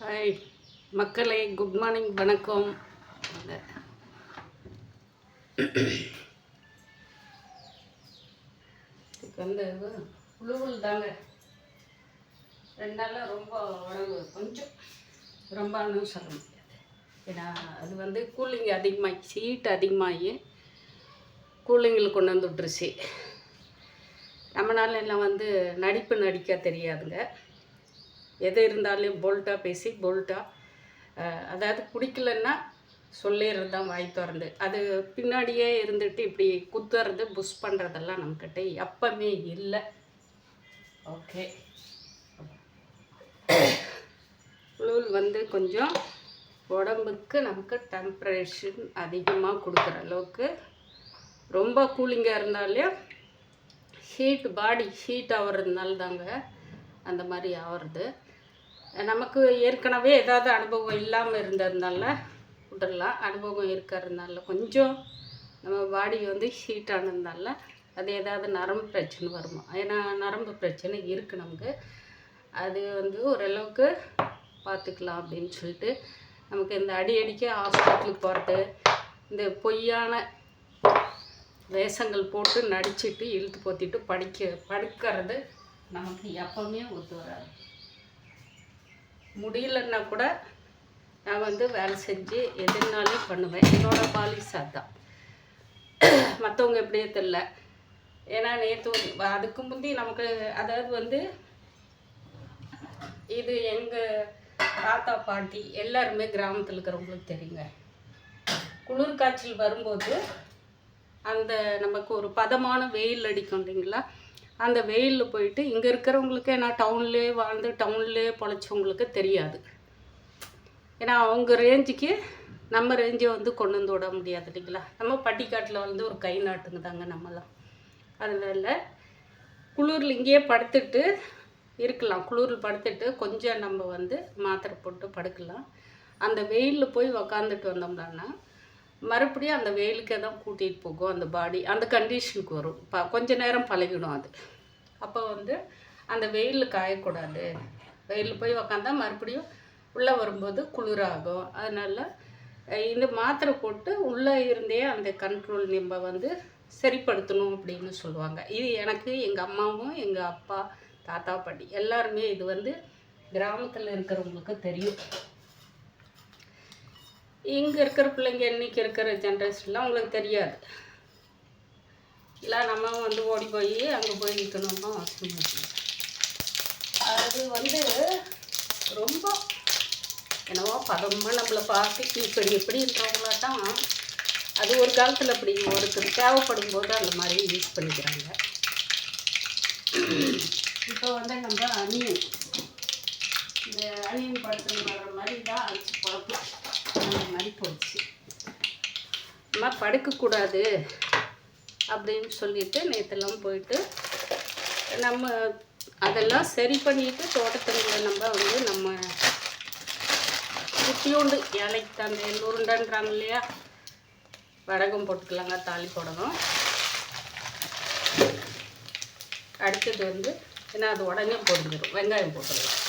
Hi மக்களே, good morning, வணக்கம். இதுக்கு வந்து புழுவல் தாங்க. 2 நாளாக ரொம்ப உடம்பு கொஞ்சம் ரொம்பன்னு சொல்ல முடியாது. ஏன்னா அது வந்து கூலிங் அதிகமாகி ஹீட் அதிகமாகி கூலிங்கில் கொண்டு வந்து விட்டுருச்சு. நம்மளால எல்லாம் வந்து நடிப்பு நடிக்க தெரியாதுங்க. எது இருந்தாலும் போல்ட்டாக பேசி அதாவது பிடிக்கலன்னா சொல்லிடுறது தான் வாய் திறந்து. அது பின்னாடியே இருந்துட்டு இப்படி குத்துறது புஷ் பண்ணுறதெல்லாம் நம்மக்கிட்ட எப்பவுமே இல்லை. ஓகே, குளிர் வந்து கொஞ்சம் உடம்புக்கு நமக்கு டெம்பரேச்சர் அதிகமாக கொடுக்குற அளவுக்கு, ரொம்ப கூலிங்காக இருந்தாலே பாடி ஹீட் ஆகிறதுனால தாங்க அந்த மாதிரி ஆகிறது. நமக்கு ஏற்கனவே ஏதாவது அனுபவம் இல்லாமல் இருந்ததுனால விட்டுடலாம். அனுபவம் இருக்கிறதுனால கொஞ்சம் நம்ம பாடி வந்து ஹீட் ஆனதுனால அது ஏதாவது நரம்பு பிரச்சனை வருமா. ஏன்னா நரம்பு பிரச்சனை இருக்குது நமக்கு. அது வந்து ஓரளவுக்கு பார்த்துக்கலாம் அப்படின்னு சொல்லிட்டு நமக்கு இந்த அடிக்கடிக்க ஹாஸ்பிட்டலுக்கு போகிறது, இந்த பொய்யான வேஷங்கள் போட்டு நடிச்சிட்டு இழுத்து போத்திட்டு படுக்கிறது நமக்கு எப்பவுமே ஒத்து வராது. முடியலன்னா கூட நான் வந்து வேலை செஞ்சு எதுனாலும் பண்ணுவேன். என்னோடய பாலிசி அதுதான். மற்றவங்க எப்படியே தெரில. ஏன்னா நேற்று அதுக்கு முந்தி நமக்கு அதாவது வந்து இது எங்கள் தாத்தா பாட்டி எல்லாருமே கிராமத்தில் இருக்கிறவங்களுக்கு தெரியுங்க. குளிர் காய்ச்சல் வரும்போது அந்த நமக்கு ஒரு பதமான வெயில் அடிக்கும் இல்லைங்களா. அந்த வெயிலில் போயிட்டு இங்கே இருக்கிறவங்களுக்கு, ஏன்னா டவுன்லேயே வாழ்ந்து டவுன்லேயே பொழைச்சவங்களுக்கு தெரியாது. ஏன்னா அவங்க ரேஞ்சுக்கு நம்ம ரேஞ்சை வந்து கொண்டு வந்து விட முடியாது இல்லைங்களா. நம்ம பட்டிக்காட்டில் வந்து ஒரு கை நாட்டுங்க தாங்க நம்மலாம். அதனால குளிரில் இங்கேயே படுத்துட்டு இருக்கலாம். குளிரில் படுத்துட்டு கொஞ்சம் நம்ம வந்து மாத்திரை போட்டு படுக்கலாம். அந்த வெயிலில் போய் உக்காந்துட்டு வந்தோம்னா மறுபடியும் அந்த வெயிலுக்கே தான் கூட்டிகிட்டு போகும். அந்த பாடி அந்த கண்டிஷனுக்கு வரும். கொஞ்ச நேரம் பழகிடும் அது. அப்போ வந்து அந்த வெயிலில் காயக்கூடாது. வெயிலில் போய் உக்காந்தா மறுபடியும் உள்ளே வரும்போது குளிராகும். அதனால் இந்த மாத்திரை போட்டு உள்ளே இருந்தே அந்த கண்ட்ரோல் நம்ம வந்து சரிப்படுத்தணும் அப்படின்னு சொல்லுவாங்க. இது எனக்கு எங்கள் அம்மாவும் எங்கள் அப்பா தாத்தா பாட்டி எல்லாருமே இது வந்து கிராமத்தில் இருக்கிறவங்களுக்கு தெரியும். இங்கே இருக்கிற பிள்ளைங்க இன்றைக்கி இருக்கிற ஜென்ரேஷன்லாம் அவங்களுக்கு தெரியாது. இல்லை நம்ம வந்து ஓடி போய் அங்கே போய் நிற்கணும்னா அவசியம் இல்லை. அது வந்து ரொம்ப என்னவோ பதமாக நம்மளை பார்த்து எப்படின்றவங்களா தான் அது ஒரு காலத்தில் அப்படி ஒருத்தர் தேவைப்படும் போது அந்த மாதிரி யூஸ் பண்ணிக்கிறாங்க. இப்போ வந்து நம்ம இந்த அணியன் படத்தில் வர்ற மாதிரி தான் அடிச்சு பழக்கம். அந்த மாதிரி போச்சு. நம்ம படுக்கக்கூடாது அப்படின்னு சொல்லிட்டு நேற்றெல்லாம் போயிட்டு நம்ம அதெல்லாம் சரி பண்ணிட்டு தோட்டத்தில் நம்ம வந்து நம்ம குட்டியோண்டு இலைக்கு தந்த உருண்டன்றாங்க இல்லையா, வடகம் போட்டுக்கலாங்க, தாலி போடணும். அடுத்தது வந்து ஏன்னா அது உடனே பொரிஞ்சிடும், வெங்காயம் போட்டுடலாம்.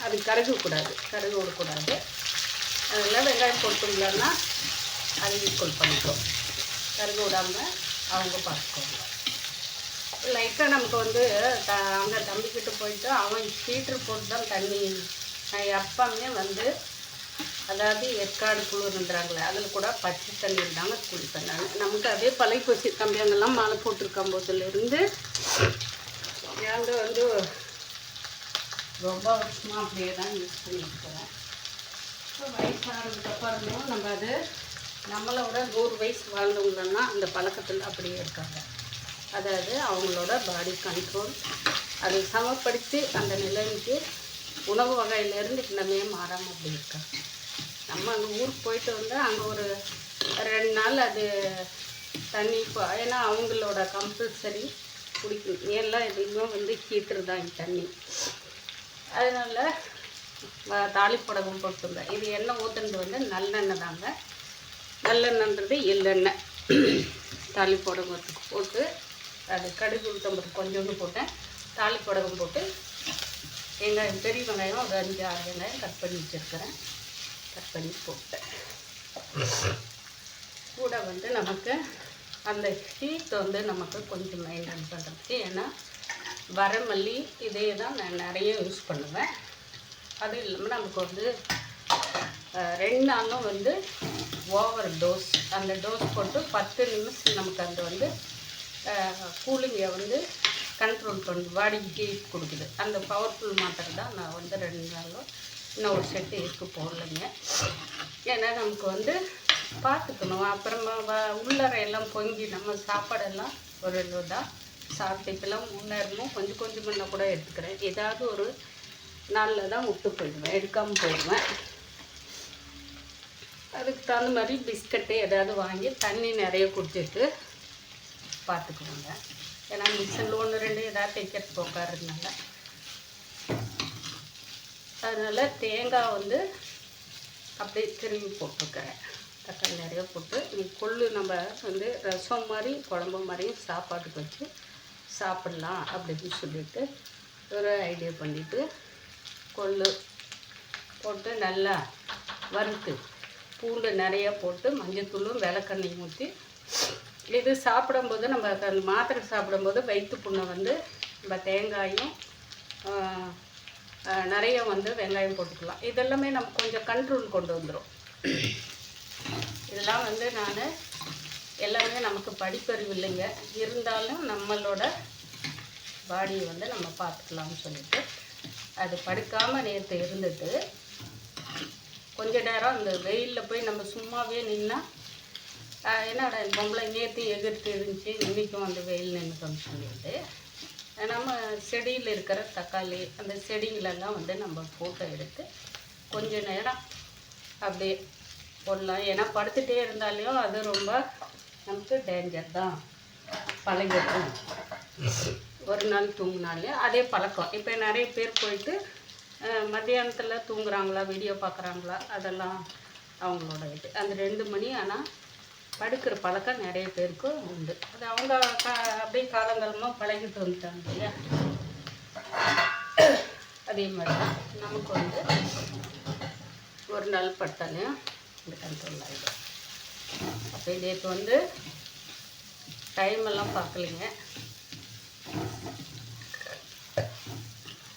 அது கருக விடக்கூடாது. அதெல்லாம் வெங்காயம் போட்டுங்களா அது ஈக்குவல் பண்ணிக்கும். கருக விடாமல் அவங்க பார்த்துக்கோங்க. லைட்டாக நமக்கு வந்து அங்கே தம்பிக்கிட்ட போயிட்டு அவன் ஹீட்ரு போட்டு தான் தண்ணி. நான் எப்பவுமே வந்து அதாவது ஏற்காடு குளிர்ன்றாங்களே அதில் கூட பச்சை தண்ணீர் தாங்க குளிப்பேன் நான். நமக்கு அதே பழைய தம்பி அங்கெல்லாம் மாலை போட்டிருக்கும் போதுலேருந்து நாங்கள் வந்து ரொம்ப வருஷமாக அப்படியே தான் யூஸ் பண்ணியிருக்கிறோம். இப்போ வயசானதுக்கப்புறமும் நம்ம அது நம்மளோட 100 வயசு வாழ்ந்தவங்கன்னா அந்த பழக்கத்தில் அப்படியே இருக்காங்க. அதாவது அவங்களோட பாடி கண்ட்ரோல் அதை சமப்படுத்தி அந்த நிலைமைக்கு உணவு வகையிலேருந்து இன்னமே மாறாமல் அப்படி இருக்காங்க. நம்ம அங்கே ஊருக்கு போயிட்டு வந்தால் அங்கே ஒரு 2 நாள் அது தண்ணி ஏன்னா அவங்களோட கம்பல்சரி குடிக்கணும். எல்லாம் எதுவுமே வந்து ஹீட்டர் தான் தண்ணி. அதனால் தாளிப்படகம் போட்டுருந்தேன். இது எண்ணெய் ஊற்றுனது வந்து நல்லெண்ணெய் தாங்க. நல்லெண்ணெய்ன்றது எள்ளெண்ணெய் தாளிப்படகத்துக்கு போட்டு அது கடுகு உளுத்தம்பருப்பு கொஞ்சோண்டு போட்டேன். தாளிப்பு வடகம் போட்டு வெங்காயம், பெரிய வெங்காயம் ஒரு 5-6 வெங்காயம் கட் பண்ணி வச்சுருக்கிறேன். கட் பண்ணி போட்டேன். கூட வந்து நமக்கு அந்த ஹீட் வந்து நமக்கு கொஞ்சம் மெயின்டைன் பண்ணுறதுக்கு, ஏன்னா வரமல்லி இதே தான் நான் நிறைய யூஸ் பண்ணுவேன். அது இல்லாமல் நமக்கு வந்து 2 நாளும் வந்து ஓவர் டோஸ், அந்த டோஸ் போட்டு 10 நிமிஷம் நமக்கு அந்த வந்து கூலிங்கை வந்து கண்ட்ரோல் பண்ணி பாடிக்கு ஹீட் கொடுக்குது. அந்த பவர்ஃபுல் மாத்திரை தான் நான் வந்து 2 நாளும் இன்னும் ஒரு செட்டு போடலைங்க. ஏன்னா நமக்கு வந்து பார்த்துக்கணும். அப்புறமா உள்ளற எல்லாம் பொங்கி நம்ம சாப்பாடெல்லாம் ஒரு இதாக சாப்பிட்டு இப்பெல்லாம் முன்னேறணும். கொஞ்சம் கொஞ்சம் முன்ன கூட எடுத்துக்கிறேன். ஏதாவது ஒரு நாளில் தான் விட்டு போயிடுவேன், எடுக்காமல் போயிடுவேன். அதுக்கு தகுந்த மாதிரி பிஸ்கட்டு ஏதாவது வாங்கி தண்ணி நிறைய குடிச்சிட்டு பார்த்துக்குவோங்க. ஏன்னா மிஷினில் 1-2 ஏதாவது தைக்கிறதுக்கு உட்காருறதுனால. அதனால் தேங்காய் வந்து அப்படியே திரும்பி போட்டுருக்கிறேன். தக்காளி நிறைய போட்டு கொள்ளு நம்ம வந்து ரசம் மாதிரி குழம்பு மாதிரியும் சாப்பாட்டுக்கு வச்சு சாப்பிட்லாம் அப்படின்னு சொல்லிட்டு ஒரு ஐடியா பண்ணிவிட்டு கொள்ளு போட்டு நல்லா வறுத்து பூண்டு நிறையா போட்டு மஞ்சத்தூளும் விளக்கெண்ணையும் ஊற்றி இது சாப்பிடும்போது நம்ம அந்த மாத்திரை சாப்பிடும்போது வயிற்று புண்ணை வந்து நம்ம தேங்காயும் நிறைய வந்து வெங்காயம் போட்டுக்கலாம். இதெல்லாமே நம்ம கொஞ்சம் கண்ட்ரோல் கொண்டு வந்துடும். இதெல்லாம் வந்து நான் எல்லாமே நமக்கு படிப்பறிவு இல்லைங்க, இருந்தாலும் நம்மளோட பாடியை வந்து நம்ம பார்த்துக்கலாம்னு சொல்லிட்டு அது படுக்காமல் நேற்று இருந்துட்டு கொஞ்ச நேரம் அந்த வெயிலில் போய் நம்ம சும்மாவே நின்னா என்னடா பொம்பளை நேற்று எதிர்த்து இருந்துச்சு, இன்றைக்கும் அந்த வெயில் நின்றுட்டோம்னு சொல்லிட்டு நம்ம செடியில் இருக்கிற தக்காளி அந்த செடிங்களெல்லாம் வந்து நம்ம ஃபோட்டோ எடுத்து கொஞ்ச நேரம் அப்படியே போடலாம். ஏன்னா படுத்துகிட்டே இருந்தாலையும் அது ரொம்ப நமக்கு டேஞ்சர் தான், பழகிடும். ஒரு நாள் தூங்கினாலே அதே பழக்கம். இப்போ நிறைய பேர் போயிட்டு மத்தியானத்தில் தூங்குறாங்களா, வீடியோ பார்க்குறாங்களா, அதெல்லாம் அவங்களோட இது. அந்த 2 மணி ஆனால் படுக்கிற பழக்கம் நிறைய பேருக்கு உண்டு. அது அவங்க அப்படியே காலங்காலமாக பழகிட்டு வந்துட்டாங்க இல்லையா. அதே மாதிரி தான் நமக்கு வந்து ஒரு நாள் படுத்தாலையும் இந்த கண்ட்ரோல் ஆகிடும். அப்போ நேற்று வந்து டைமெல்லாம் பார்க்கலைங்க.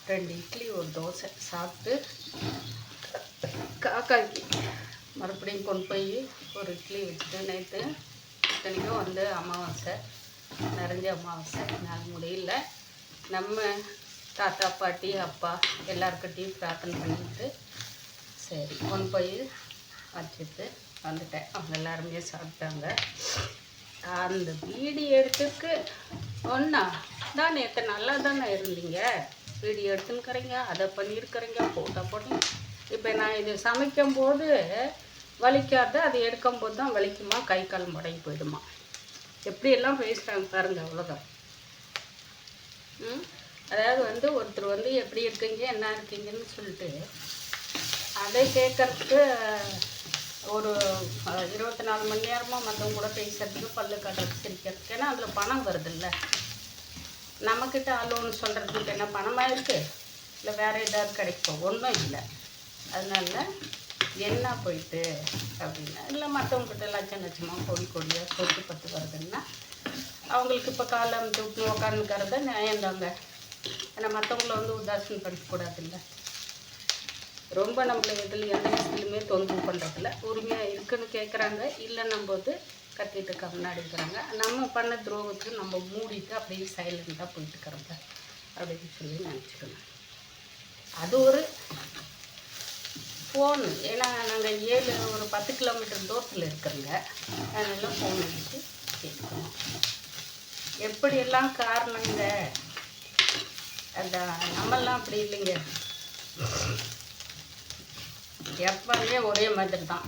2 இட்லி ஒரு தோசை சாப்பிட்டு காக்காய்க்கு மறுபடியும் கொண்டு போய் ஒரு இட்லி வச்சுட்டு நேற்று இத்தனைக்கும் வந்து அமாவாசை, நிறைஞ்ச அமாவாசை, என்னால் முடியல. நம்ம தாத்தா பாட்டி அப்பா எல்லாருக்கிட்டையும் பிரார்த்தனை பண்ணிட்டு சரி கொண்டு போய் வச்சுட்டு வந்துட்டேன். அவங்க எல்லாருமே சாப்பிட்டாங்க. அந்த வீடியோ எடுத்துக்கு ஒன்றா தான் நேற்று நல்லா தானே இருந்தீங்க, வீடியோ எடுத்துன்னுக்கிறீங்க, அதை பண்ணியிருக்கிறீங்க, ஃபோட்டோ போட்டு. இப்போ நான் இது சமைக்கும்போது வலிக்காத, அது எடுக்கும்போது தான் வலிக்குமா, கை கால் முடங்கி போயிடுமா. எப்படியெல்லாம் பேசுகிறாங்க பாருங்க, அவ்வளோதான். அதாவது வந்து ஒருத்தர் வந்து எப்படி இருக்கீங்க என்ன இருக்கீங்கன்னு சொல்லிட்டு அதை கேட்கறதுக்கு ஒரு 24 மணி நேரமாக மற்றவங்க கூட பேசுறதுக்கு, பல்லு கட்டுறதுக்கு, சிரிக்கிறதுக்கு. ஏன்னா அதில் பணம் வருதுல்ல. நம்மக்கிட்ட ஆலோன்னு சொல்கிறதுக்கு என்ன பணமாக இருக்குது, இல்லை வேறு ஏதாவது கிடைக்கும், ஒன்றும் இல்லை. அதனால என்ன போயிட்டு அப்படின்னா, இல்லை மற்றவங்ககிட்ட லட்சமாக கொடியாக சொத்து பத்து வருதுன்னா அவங்களுக்கு இப்போ காலம் தூக்கி உக்காந்துக்கிறத நியாயந்தாங்க. ஏன்னா மற்றவங்கள வந்து உதாசீனம் படிக்கக்கூடாது இல்லை. ரொம்ப நம்மளை எதில் எந்த விஷயத்துலையுமே தொந்தரவு பண்ணுறதில்ல. உரிமையாக இருக்குன்னு கேட்குறாங்க, இல்லைன்னும் போது கத்திட்டு முன்னாடி இருக்கிறாங்க. நம்ம பண்ண துரோகத்துக்கு நம்ம மூடிட்டு அப்படியே சைலண்ட்டாக போயிட்டுக்கிறோங்க அப்படின்னு சொல்லி நினச்சிக்கணும். அது ஒரு ஃபோனு. ஏன்னா நாங்கள் ஒரு 10 கிலோமீட்டர் தூரத்தில் இருக்கிறோங்க. அதனால ஃபோன் அடித்து கேட்கணும். எப்படியெல்லாம் காரணங்க, அந்த நம்மெல்லாம் அப்படி இல்லைங்க. எப்பவுமே ஒரே மாதிரி தான்.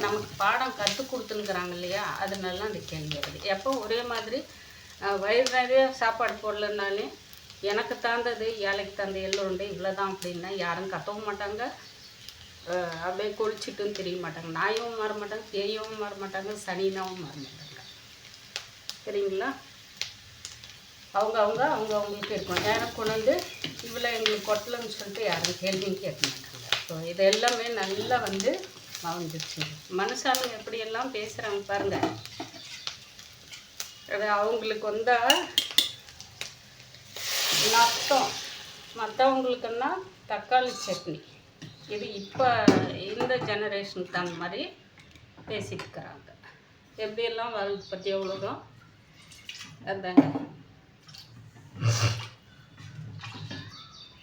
நமக்கு பாடம் கற்றுக் கொடுத்துருக்குறாங்க இல்லையா, அதனால அந்த கேள்வி வருது. எப்போ ஒரே மாதிரி வயிறு நிறைய சாப்பாடு போடலன்னாலே எனக்கு தாழ்ந்தது ஏழைக்கு தந்த எல்லோருண்டே இவ்வளோதான் அப்படின்னா யாரும் கத்தவும் மாட்டாங்க, அப்படியே கொளிச்சிட்டும் தெரிய மாட்டாங்க. நாயும் மாற மாட்டாங்க, பேயவும் மாற மாட்டாங்க, சனினாவும் மாற மாட்டாங்க. சரிங்களா? அவங்களுக்கு இருக்கும். எனக்கு கொண்டு வந்து இவ்வளோ எங்களுக்கு கொட்டலன்னு சொல்லிட்டு யாரும் கேள்வியும் கேட்க மாட்டாங்க. ஸோ இது எல்லாமே நல்லா வந்து மவந்துருச்சு. மனுஷாலும் எப்படியெல்லாம் பேசுகிறாங்க பாருங்கள். அது அவங்களுக்கு வந்தால் நஷ்டம், மற்றவங்களுக்குன்னா தக்காளி சட்னி. இது இப்போ இந்த ஜெனரேஷனுக்கு தகுந்த மாதிரி பேசிட்டு இருக்கிறாங்க. எப்படியெல்லாம் வருது பற்றி எவ்வளோதான் அதாங்க.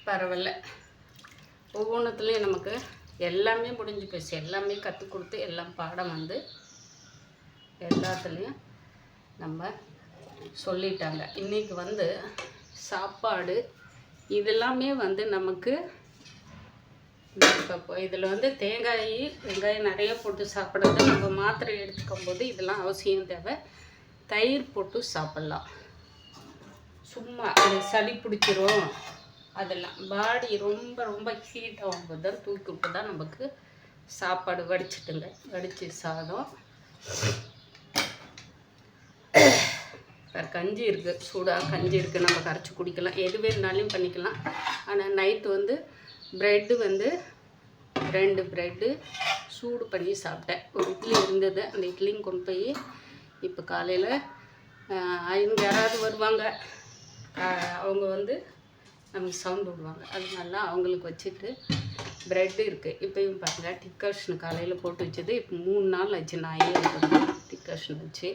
பரவாயில்ல, ஒவ்வொன்றுத்துலேயும் நமக்கு எல்லாமே முடிஞ்சு போச்சு. எல்லாமே கற்றுக் கொடுத்து எல்லாம் பாடம் வந்து எல்லாத்துலேயும் நம்ம சொல்லிட்டாங்க. இன்றைக்கி வந்து சாப்பாடு இதெல்லாமே வந்து நமக்கு இப்போ இதில் வந்து தேங்காய் வெங்காயம் நிறைய போட்டு சாப்பிட்றது நம்ம மாத்திரை எடுத்துக்கும் போது இதெல்லாம் அவசியம் தேவை. தயிர் போட்டு சாப்பிட்லாம். சும்மா அது சளி பிடிச்சிரும், அதெல்லாம் பாடி ரொம்ப ரொம்ப ஹீட் ஆகும்போது தான் தூக்கி விட்டு தான் நமக்கு சாப்பாடு வடிச்சிட்டுங்க. வடித்து சாதம் கஞ்சி இருக்குது, சூடாக கஞ்சி இருக்குது, நம்ம கரைச்சி குடிக்கலாம். எது வேணுனாலையும் பண்ணிக்கலாம். ஆனால் நைட்டு வந்து ப்ரெட்டு வந்து 2 ப்ரெட்டு சூடு பண்ணி சாப்பிட்டேன். ஒரு இட்லி இருந்தது, அந்த இட்லியும் கொண்டு போய் இப்போ காலையில் அவங்க யாராவது வருவாங்க, அவங்க வந்து நமக்கு சவுண்டு விடுவாங்க. அதனால அவங்களுக்கு வச்சுட்டு ப்ரெட்டு இருக்குது. இப்போயும் பாருங்கள், டிக்கர்ஷன் காலையில் போட்டு வச்சது இப்போ 3 நாள் ஆச்சு. நான் ஏன் டிக்கர்ஷன் வச்சு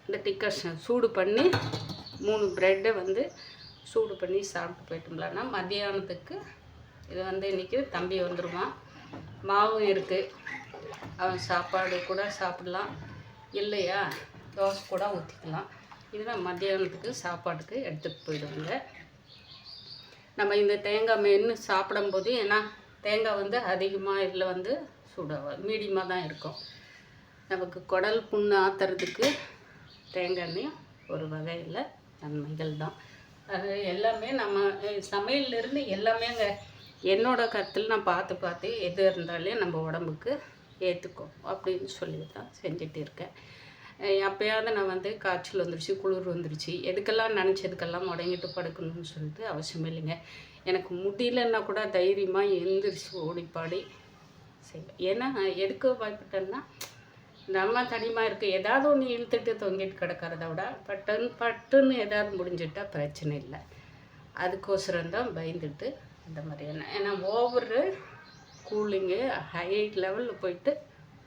இந்த டிக்கர்ஷன் சூடு பண்ணி 3 ப்ரெட்டை வந்து சூடு பண்ணி சாப்பிட்டு போயிட்டோம்லன்னா மத்தியானத்துக்கு இது வந்து இன்றைக்கி தம்பி வந்துடுவான். மாவும் இருக்குது, அவன் சாப்பாடு கூட சாப்பிடலாம், இல்லையா தோசை கூட ஊற்றிக்கலாம். இதுதான் மத்தியானத்துக்கு சாப்பாட்டுக்கு எடுத்துகிட்டு போயிடுவாங்க. நம்ம இந்த தேங்காய் மென்று சாப்பிடும்போது, ஏன்னா தேங்காய் வந்து அதிகமாக இதில் வந்து சூடாக மீடியமாக தான் இருக்கும். நமக்கு குடல் புண்ணு ஆற்றுறதுக்கு தேங்காய் எண்ணெய் ஒரு வகையில் நன்மைகள் தான். அது எல்லாமே நம்ம சமையல்லேருந்து எல்லாமேங்க என்னோட கருத்தில் நான் பார்த்து எது இருந்தாலும் நம்ம உடம்புக்கு ஏற்றுக்கும் அப்படின்னு சொல்லி தான் செஞ்சுட்டு இருக்கேன். அப்போயாவது நான் வந்து காய்ச்சல் வந்துருச்சு, குளிர் வந்துருச்சு, எதுக்கெல்லாம் நினச்சதுக்கெல்லாம் முடங்கிட்டு படுக்கணும்னு சொல்லிட்டு அவசியம் இல்லைங்க. எனக்கு முடியலன்னா கூட தைரியமாக எழுந்திரிச்சு ஓடிப்பாடி செய்வேன். ஏன்னா எதுக்கு பயப்பட்டேன்னா, நம்ம தனிமாக இருக்குது, ஏதாவது ஒன்று இழுத்துட்டு தொங்கிட்டு கிடக்கிறத விட பட்டுன்னு ஏதாவது முடிஞ்சிட்டா பிரச்சனை இல்லை. அதுக்கோசரம் தான் பயந்துட்டு அந்த மாதிரியான, ஏன்னா ஓவரு கூலிங்கு ஹை லெவலில் போயிட்டு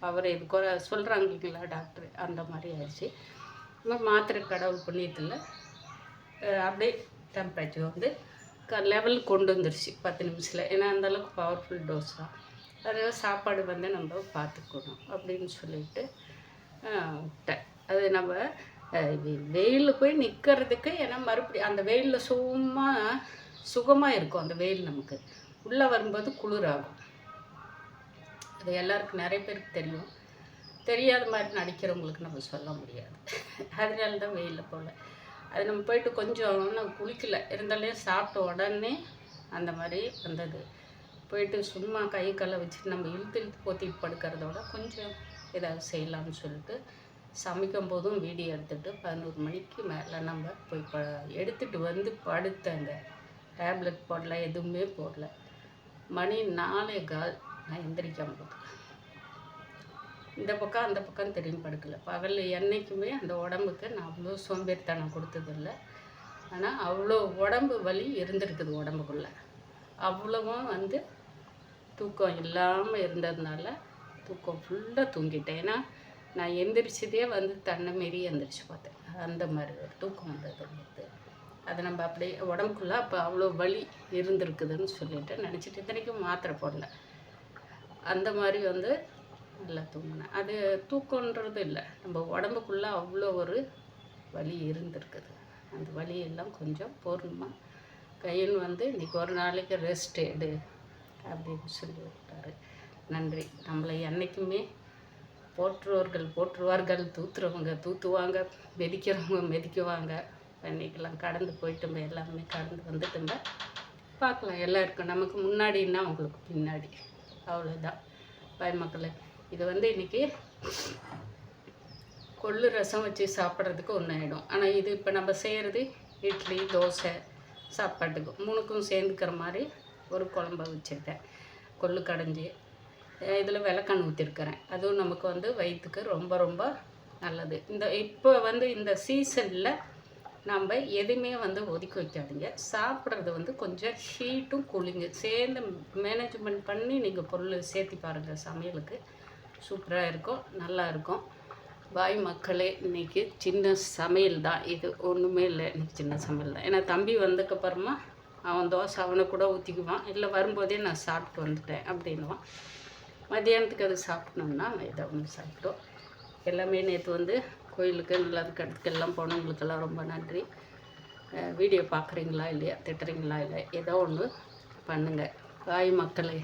அவர் இது சொல்கிறாங்க இல்லைங்களா டாக்டர், அந்த மாதிரி ஆயிடுச்சு. மாத்திரை கடவுள் புண்ணியத்தில் அப்படியே டெம்பரேச்சர் வந்து லெவல் கொண்டு வந்துருச்சு 10 நிமிஷத்தில். ஏன்னா அந்தளவுக்கு பவர்ஃபுல் டோஸ் தான். அதாவது சாப்பாடு வந்து நம்ம பார்த்துக்கணும் அப்படின்னு சொல்லிட்டு விட்டேன். அது நம்ம வெயிலில் போய் நிற்கிறதுக்கு, ஏன்னா மறுபடியும் அந்த வெயிலில் சுகமாக இருக்கும். அந்த வெயில் நமக்கு உள்ளே வரும்போது குளிராகும். அது எல்லாருக்கும் நிறைய பேருக்கு தெரியும். தெரியாத மாதிரி நடிக்கிறவங்களுக்கு நம்ம சொல்ல முடியாது. அதனால தான் வெயிலில் போகல. அது நம்ம போயிட்டு கொஞ்சம் நான் குளிக்கல, இருந்தாலும் சாப்பிட்ட உடனே அந்த மாதிரி வந்தது. போயிட்டு சும்மா கை காலை வச்சுட்டு நம்ம இழுத்து போத்திட்டு படுக்கிறதோட கொஞ்சம் ஏதாவது செய்யலாம்னு சொல்லிட்டு சமைக்கும் போதும் வீடியோ எடுத்துகிட்டு 11 மணிக்கு மேலே நம்ம போய் எடுத்துகிட்டு வந்து படுத்தேங்க. டேப்லெட் போடல, எதுவுமே போடல. மணி 4:15 நான் எந்திரிக்கும் போது இந்த பக்கம் அந்த பக்கம் திரும்பி படுக்கலை. பகல் என்றைக்குமே அந்த உடம்புக்கு நான் அவ்வளோ சோம்பேறித்தனம் கொடுத்ததில்லை. ஆனால் அவ்வளோ உடம்பு வலி இருந்திருக்குது உடம்புக்குள்ளே. அவ்வளவும் வந்து தூக்கம் இல்லாமல் இருந்ததுனால தூக்கம் ஃபுல்லாக தூங்கிட்டேன். ஏன்னா நான் எந்திரிச்சதே வந்து தன்னை மாரி எந்திரிச்சு பார்த்தேன். அந்த மாதிரி ஒரு தூக்கம் வந்தது. அதை நம்ம அப்படியே உடம்புக்குள்ளே அப்போ அவ்வளோ வலி இருந்திருக்குதுன்னு சொல்லிட்டு நினச்சிட்டு இத்தனைக்கும் மாத்திரை போடல. அந்த மாதிரி வந்து நல்லா தூங்கினேன். அது தூக்கன்றது இல்லை, நம்ம உடம்புக்குள்ளே அவ்வளோ ஒரு வலி இருந்திருக்குது. அந்த வலியெல்லாம் கொஞ்சம் பூர்ணமாக கையில் வந்து இன்றைக்கி ஒரு நாளைக்கு ரெஸ்ட் எடு அப்படின்னு சொல்லி விட்டார். நன்றி. நம்மளை என்றைக்குமே போற்றுவார்கள், தூத்துறவங்க தூத்துவாங்க, மெதிக்கிறவங்க மெதிக்குவாங்க. இன்றைக்கெல்லாம் கடந்து போயிட்டோம், எல்லாமே கடந்து வந்துட்டோங்க. பார்க்கலாம், எல்லாம் இருக்கும். நமக்கு முன்னாடின்னா அவங்களுக்கு பின்னாடி, அவ்வளோதான். பாய் மக்களே, இது வந்து இன்றைக்கி கொள்ளு ரசம் வச்சு சாப்பிட்றதுக்கு ஒன்று ஆகிடும். ஆனால் இது இப்போ நம்ம செய்கிறது இட்லி தோசை சாப்பாட்டுக்கும் 3க்கும் சேர்ந்துக்கிற மாதிரி ஒரு குழம்ப வச்சுருக்கேன். கொள்ளு கடைஞ்சி இதில் விளக்கெண்ணெய் ஊற்றிருக்கிறேன். அதுவும் நமக்கு வந்து வயிற்றுக்கு ரொம்ப ரொம்ப நல்லது. இப்போ இந்த சீசனில் நம்ம எதுவுமே ஒதுக்கி வைக்காதீங்க. சாப்பிட்றது கொஞ்சம் ஹீட்டும் கூலிங்கு சேர்ந்து மேனேஜ்மெண்ட் பண்ணி நீங்கள் பொருள் சேர்த்தி பாருங்கள். சமையலுக்கு சூப்பராக இருக்கும், நல்லா இருக்கும். பாய் மக்களே, இன்றைக்கி சின்ன சமையல் தான் இது, ஒன்றுமே இல்லை. இன்றைக்கி சின்ன சமையல் தான். ஏன்னா தம்பி வந்ததுக்கப்புறமா அவன் தோசை அவனை கூட ஊற்றிக்குவான், இல்லை வரும்போதே நான் சாப்பிட்டு வந்துட்டேன் அப்படின்வான். மத்தியானத்துக்கு அது சாப்பிட்ணுன்னா இதை ஒன்று சாப்பிட்டோம். எல்லாமே நேற்று கோயிலுக்கு நல்லதுக்கு இடத்துக்கெல்லாம் போனவங்களுக்கெல்லாம் ரொம்ப நன்றி. வீடியோ பார்க்குறீங்களா இல்லையா, திட்டுறீங்களா இல்லை, ஏதோ ஒன்று பண்ணுங்கள். பாய் மக்களே.